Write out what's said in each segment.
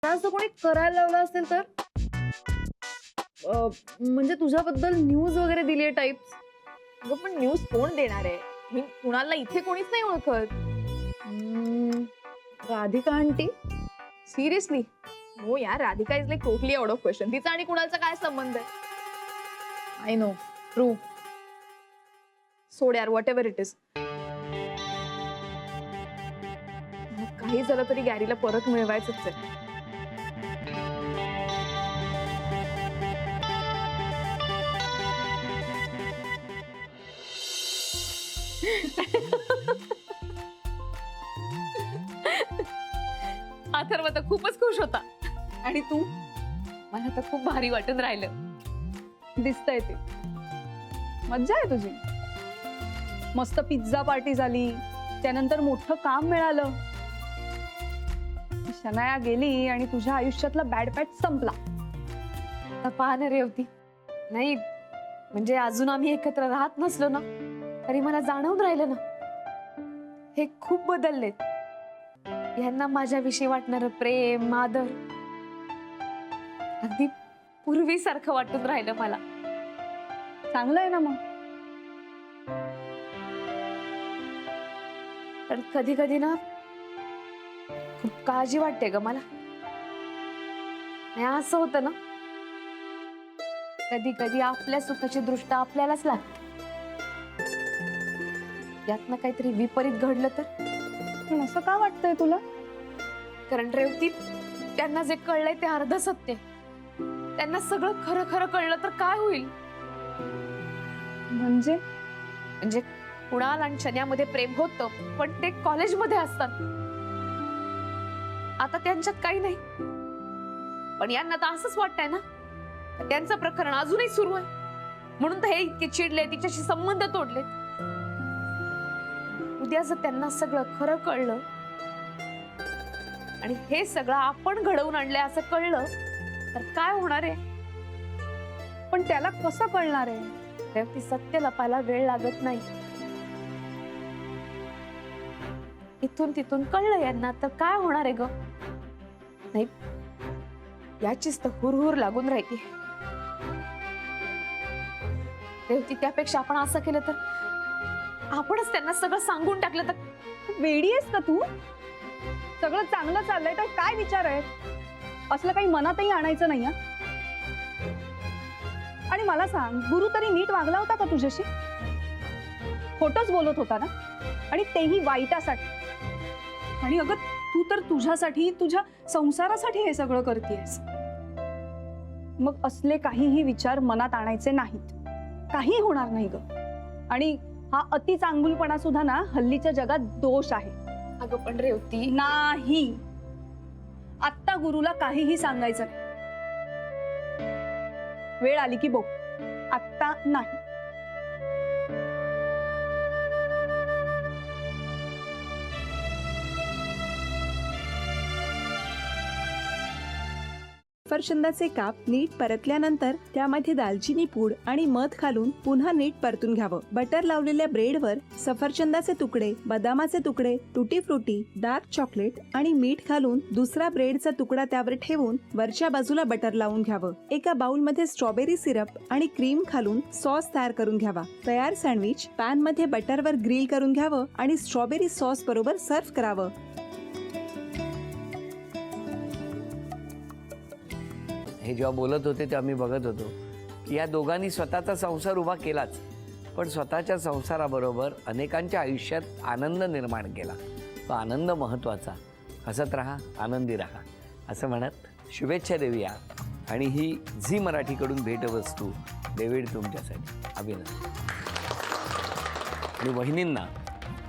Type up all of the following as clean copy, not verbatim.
असं कोणी करायला लावलं असेल तर म्हणजे तुझ्याबद्दल न्यूज वगैरे दिली आहे टाइप्स. अगं पण न्यूज कोण देणार आहे? मी कुणाला इथे कोणीच नाही ओळखत. राधिका आंटी. सिरियसली? हो यार, Radhika is like totally out of question. तिचा आणि कुणालचा काय संबंध आहे? I know, true. सोड यार, व्हॉट एव्हर इट इज. काही झालं तरी गॅरीला परत मिळवायचंच आहे. अथर्व तर खूपच खुश होता. आणि तू? मला तर खूप भारी वाटून राहिलं. दिसतंय ते. मज्जा आहे तुझी. मस्त पिझ्झा पार्टी झाली, त्यानंतर मोठं काम मिळालं. शनाया गेली आणि तुझ्या आयुष्यातला बॅड पॅच संपला. पहा ना रेवती, नाही म्हणजे अजून आम्ही एकत्र राहत नसलो ना तरी मला जाणवून राहिलं ना, हे खूप बदललेत. यांना माझ्याविषयी वाटणारं प्रेम आदर अगदी पूर्वीसारखं वाटून राहिलं मला. चांगलं आहे ना मग. पण कधी कधी ना खूप काळजी वाटते ग मला. नाही असं होतं ना, कधी कधी आपल्या सुखाची दृष्ट आपल्यालाच लागते. यातनं काहीतरी विपरीत घडलं तर? पण असं का वाटतंय तुला? कारण रेवती, त्यांना जे कळलंय ते अर्ध सत्य. त्यांना सगळं खरं खरं कळलं तर काय होईल? म्हणजे कुणाल आणि शन्यामध्ये प्रेम होतं, पण ते कॉलेजमध्ये असतात. आता त्यांच्यात काही नाही. पण यांना तर असंच वाटतंय ना, त्यांचं प्रकरण अजूनही सुरू आहे म्हणून तर हे इतके चिडले, तिच्याशी संबंध तोडले. उद्या जर त्यांना सगळं खरं कळलं आणि हे सगळं आपण घडवून आणलंय असं कळलं तर काय होणार आहे? पण त्याला कसं कळणार आहे? रेवती, सत्य लपायला वेळ लागत नाही. इथून तिथून कळलं यांना तर काय होणार आहे ग? नाही, याचीच तर हुरहुर लागून राहिली. रेवती, त्यापेक्षा आपण असं केलं तर, आपणच त्यांना सगळं सांगून टाकलं तर. वेडी आहेस का तू? सगळं चांगलं चाललंय तर काय विचार आहे? असलं काही मनातही आणायचं नाही. आणि मला सांग, गुरु तरी नीट वागला होता का तुझ्याशी? खोटच बोलत होता ना, आणि तेही वाईटासाठी. आणि अगं, तू तर तुझ्यासाठी, तुझ्या संसारासाठी हे सगळं करतेस. मग असले काहीही विचार मनात आणायचे नाहीत. काही होणार नाही ग. आणि हा अति चांगुलपणा सुद्धा ना हल्लीच्या जगात दोष आहे. अगं पण रेवती, नाही, आत्ता गुरुला काहीही सांगायचं नाही. वेळ आली की बघ, आत्ता नाही. सफरचंदाचे काप नीट परतल्यानंतर त्यामध्ये दालचिनी पूड आणि मध घालून पुन्हा नीट परतून घ्यावं. बटर लावलेल्या ब्रेडवर सफरचंदाचे तुकडे, बदामाचे तुकडे, टुटी फ्रुटी, डार्क चॉकलेट आणि मीठ घालून दुसरा ब्रेडचा तुकडा त्यावर ठेवून वरच्या बाजूला बटर लावून घ्यावं. एका बाउलमध्ये स्ट्रॉबेरी सिरप आणि क्रीम घालून सॉस तयार करून घ्यावा. तयार सँडविच पॅन मध्ये बटरवर ग्रिल करून घ्यावं आणि स्ट्रॉबेरी सॉस बरोबर सर्व्ह करावं. हे जेव्हा बोलत होते तेव्हा मी बघत होतो की या दोघांनी स्वतःचा संसार उभा केलाच, पण स्वतःच्या संसाराबरोबर अनेकांच्या आयुष्यात आनंद निर्माण केला. तो आनंद महत्त्वाचा. हसत राहा, आनंदी राहा असं म्हणत शुभेच्छा देऊया. आणि ही झी मराठीकडून भेटवस्तू डेव्हिड तुमच्यासाठी. अभिनंदन. आणि वहिनींना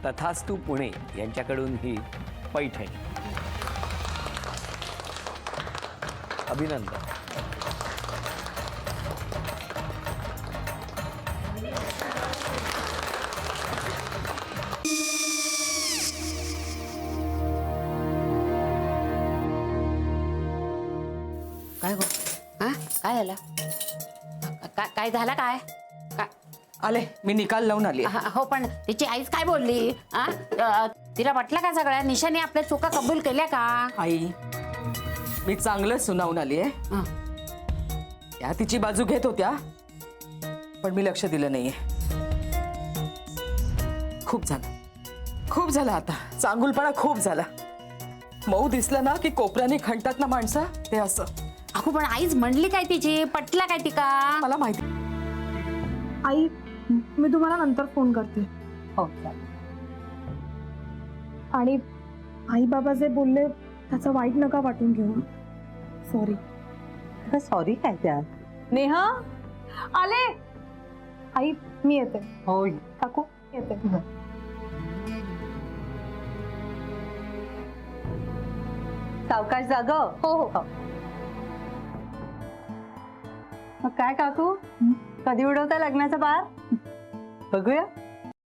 तथास्तू पुणे यांच्याकडून ही पैठणी. अभिनंदन. काय गो? हा, काय झालं? काय झालं? काय आले, मी निकाल लावून आली. हो, पण तिची आईच काय बोलली? तिला वाटलं का सगळ्या निशाने आपल्या चुका कबूल केल्या का? आई मी चांगलं सुनावून आली आहे. हं. त्या तिची बाजू घेत होत्या पण मी लक्ष दिलं नाहीये. खूप झालं आता. चांगुलपणा खूप झाला. मऊ दिसलं ना की कोपऱ्याने खणतात ना माणसं, ते असं. अगो पण आईच म्हणली काय तिची, पटला काय तिका? मला माहिती. आई मी तुम्हाला नंतर फोन करते. हो आणि आई बाबा जे बोलले त्याचं वाईट नका वाटून घेऊ. सॉरी. सॉरी काय त्या? नेहा आले. आई मी येते. होय. काकू येते. सावकाश जाग. हो हो. मग काय काकू, कधी उडवता लग्नाचा बार? बघूया.